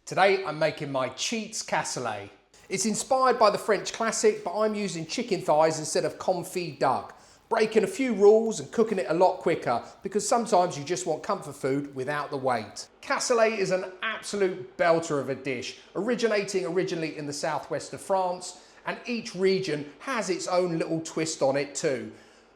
Today I'm making my cheats cassoulet. It's inspired by the French classic, but I'm using chicken thighs instead of confit duck. Breaking a few rules and cooking it a lot quicker because sometimes you just want comfort food without the weight. Cassoulet is an absolute belter of a dish, originating originally in the southwest of France, and each region has its own little twist on it too.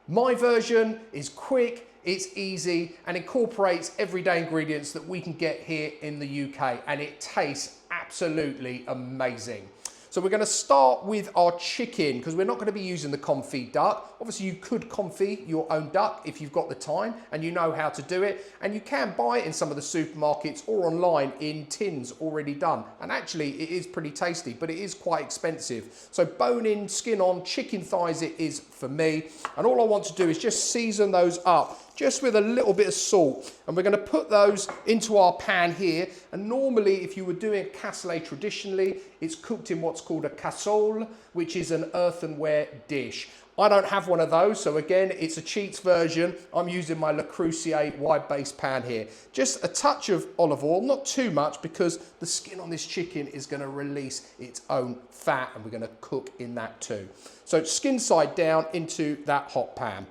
My version is quick, it's easy, and incorporates everyday ingredients that we can get here in the UK, and it tastes absolutely amazing. So we're going to start with our chicken because we're not going to be using the confit duck. Obviously you could confit your own duck if you've got the time and you know how to do it, and you can buy it in some of the supermarkets or online in tins already done, and actually it is pretty tasty, but it is quite expensive. So bone in, skin on, chicken thighs it is for me, and all I want to do is just season those up just with a little bit of salt, and we're going to put those into our pan here. And normally if you were doing cassoulet traditionally, it's cooked in what's called a cassole, which is an earthenware dish. I don't have one of those, so again it's a cheats version. I'm using my Le Creuset wide base pan here. Just a touch of olive oil, not too much, because the skin on this chicken is going to release its own fat and we're going to cook in that too. So skin side down into that hot pan.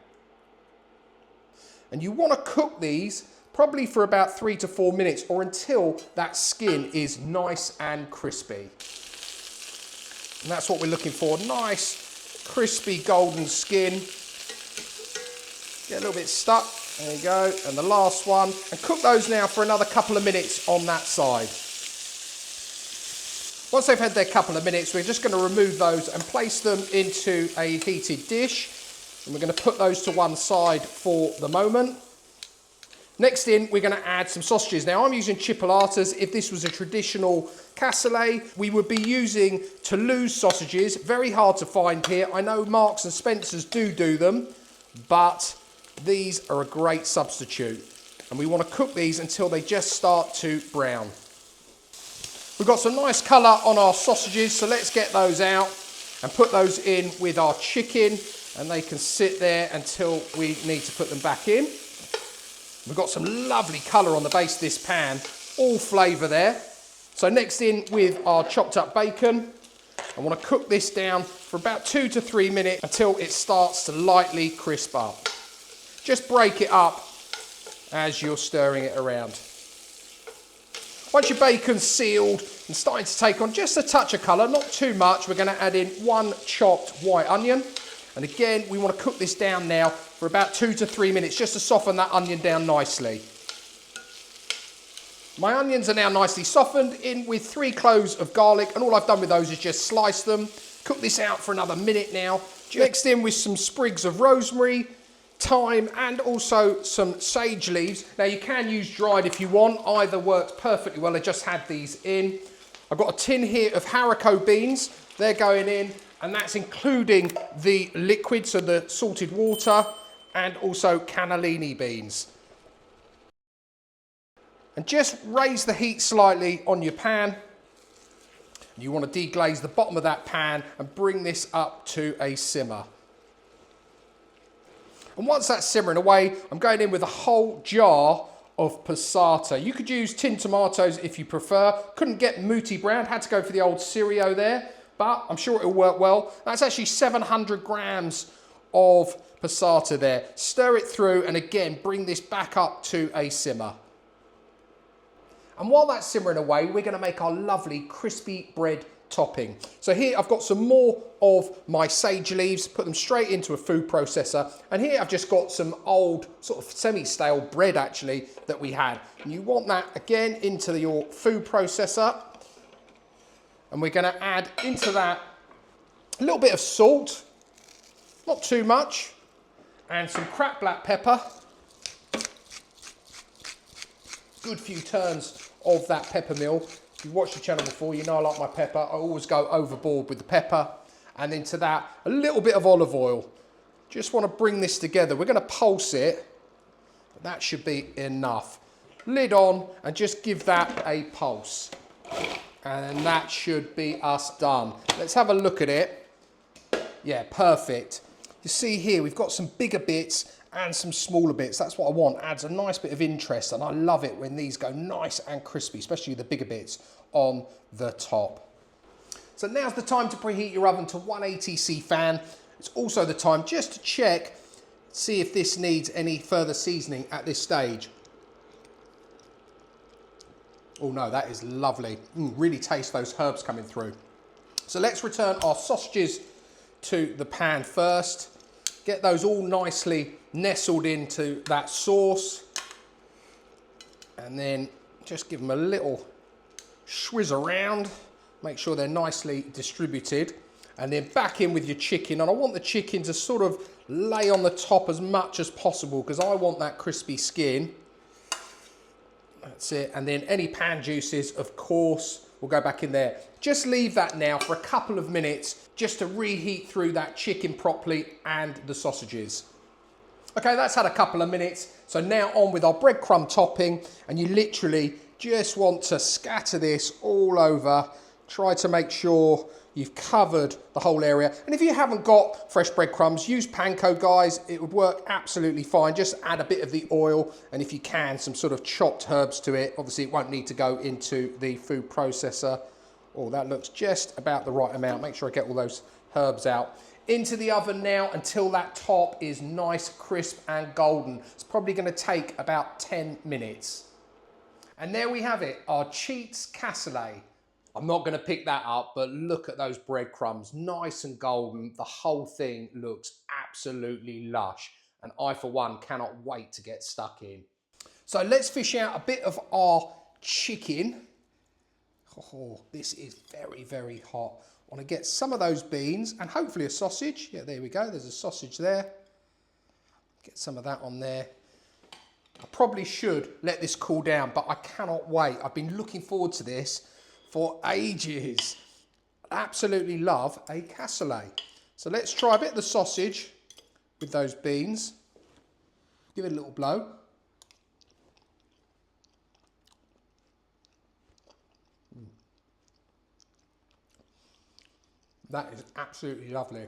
And you want to cook these probably for about 3 to 4 minutes or until that skin is nice and crispy. And that's what we're looking for, nice, crispy, golden skin. Get a little bit stuck, there you go, and the last one. And cook those now for another couple of minutes on that side. Once they've had their couple of minutes, we're just going to remove those and place them into a heated dish. And we're going to put those to one side for the moment. Next in, we're going to add some sausages. Now I'm using chipolatas. If this was a traditional cassoulet, we would be using Toulouse sausages. Very hard to find here. I know Marks and Spencer's do them, but these are a great substitute. And we want to cook these until they just start to brown. We've got some nice colour on our sausages, so let's get those out and put those in with our chicken. And they can sit there until we need to put them back in. We've got some lovely colour on the base of this pan, all flavour there. So next in with our chopped up bacon. I want to cook this down for about 2 to 3 minutes until it starts to lightly crisp up. Just break it up as you're stirring it around. Once your bacon's sealed and starting to take on just a touch of colour, not too much, we're going to add in 1 chopped white onion. And again, we want to cook this down now for about 2 to 3 minutes just to soften that onion down nicely. My onions are now nicely softened, in with 3 cloves of garlic, and all I've done with those is just slice them. Cook this out for another minute now. Mixed in with some sprigs of rosemary, thyme, and also some sage leaves. Now you can use dried if you want, either works perfectly well. I just had these in. I've got a tin here of haricot beans, they're going in. And that's including the liquid, so the salted water, and also cannellini beans. And just raise the heat slightly on your pan. You want to deglaze the bottom of that pan and bring this up to a simmer. And once that's simmering away, I'm going in with a whole jar of passata. You could use tinned tomatoes if you prefer. Couldn't get Mutti brand, had to go for the old Sirio there. But I'm sure it'll work well. That's actually 700 grams of passata there. Stir it through and again, bring this back up to a simmer. And while that's simmering away, we're going to make our lovely crispy bread topping. So here I've got some more of my sage leaves, put them straight into a food processor. And here I've just got some old sort of semi-stale bread actually that we had. And you want that again into your food processor. And we're going to add into that a little bit of salt, not too much, and some cracked black pepper. Good few turns of that pepper mill. If you've watched the channel before, you know I like my pepper. I always go overboard with the pepper. And into that, a little bit of olive oil. Just want to bring this together. We're going to pulse it, but that should be enough. Lid on and just give that a pulse. And that should be us done. Let's have a look at it. Yeah, perfect. You see here, we've got some bigger bits and some smaller bits. That's what I want. Adds a nice bit of interest, and I love it when these go nice and crispy, especially the bigger bits on the top. So now's the time to preheat your oven to 180°C fan. It's also the time just to check, see if this needs any further seasoning at this stage. Oh no, that is lovely. Really taste those herbs coming through. So let's return our sausages to the pan first. Get those all nicely nestled into that sauce. And then just give them a little swizz around. Make sure they're nicely distributed. And then back in with your chicken. And I want the chicken to sort of lay on the top as much as possible because I want that crispy skin. That's it. And then any pan juices, of course, will go back in there. Just leave that now for a couple of minutes just to reheat through that chicken properly and the sausages. Okay, that's had a couple of minutes. So now on with our breadcrumb topping, and you literally just want to scatter this all over. Try to make sure you've covered the whole area. And if you haven't got fresh breadcrumbs, use panko, guys. It would work absolutely fine. Just add a bit of the oil, and if you can, some sort of chopped herbs to it. Obviously, it won't need to go into the food processor. Oh, that looks just about the right amount. Make sure I get all those herbs out. Into the oven now until that top is nice, crisp and golden. It's probably going to take about 10 minutes. And there we have it, our Cheats cassoulet. I'm not going to pick that up, but look at those breadcrumbs, nice and golden. The whole thing looks absolutely lush. And I, for one, cannot wait to get stuck in. So let's fish out a bit of our chicken. Oh, this is very, very hot. I want to get some of those beans and hopefully a sausage. Yeah, there we go. There's a sausage there. Get some of that on there. I probably should let this cool down, but I cannot wait. I've been looking forward to this for ages. Absolutely love a cassoulet. So let's try a bit of the sausage with those beans. Give it a little blow. That is absolutely lovely.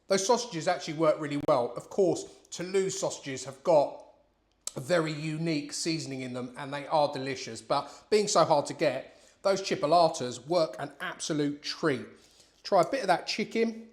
Those sausages actually work really well. Of course, Toulouse sausages have got a very unique seasoning in them and they are delicious, but being so hard to get, those chipolatas work an absolute treat. Try a bit of that chicken.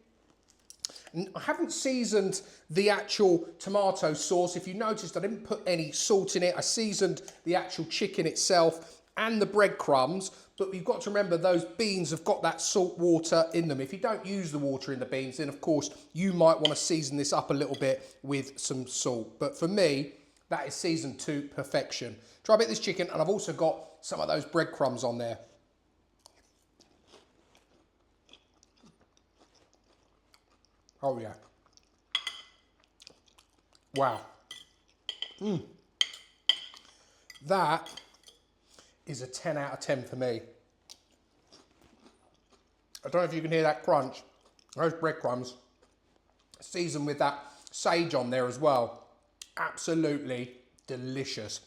And I haven't seasoned the actual tomato sauce. If you noticed, I didn't put any salt in it. I seasoned the actual chicken itself and the breadcrumbs, but you've got to remember those beans have got that salt water in them. If you don't use the water in the beans, then of course you might want to season this up a little bit with some salt. But for me, that is seasoned to perfection. Try a bit of this chicken, and I've also got some of those breadcrumbs on there. Oh yeah. Wow. That is a 10 out of 10 for me. I don't know if you can hear that crunch. Those breadcrumbs, seasoned with that sage on there as well. Absolutely delicious.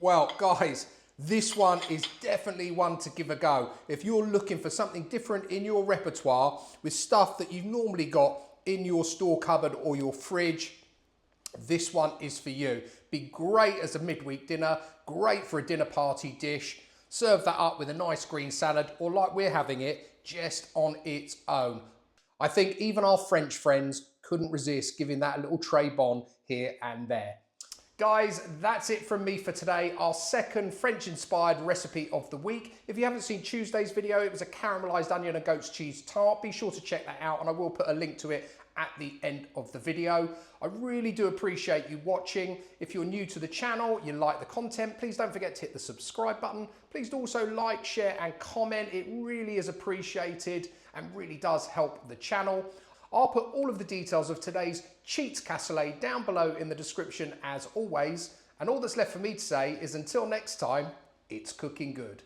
Well, guys, this one is definitely one to give a go. If you're looking for something different in your repertoire with stuff that you've normally got in your store cupboard or your fridge, this one is for you. Be great as a midweek dinner, great for a dinner party dish. Serve that up with a nice green salad, or like we're having it, just on its own. I think even our French friends couldn't resist giving that a little tray bon here and there. Guys, that's it from me for today. Our second French-inspired recipe of the week. If you haven't seen Tuesday's video, it was a caramelised onion and goat's cheese tart. Be sure to check that out, and I will put a link to it at the end of the video. I really do appreciate you watching. If you're new to the channel, you like the content, please don't forget to hit the subscribe button. Please do also like, share and comment. It really is appreciated and really does help the channel. I'll put all of the details of today's Cheats cassoulet down below in the description as always. And all that's left for me to say is until next time, it's cooking good.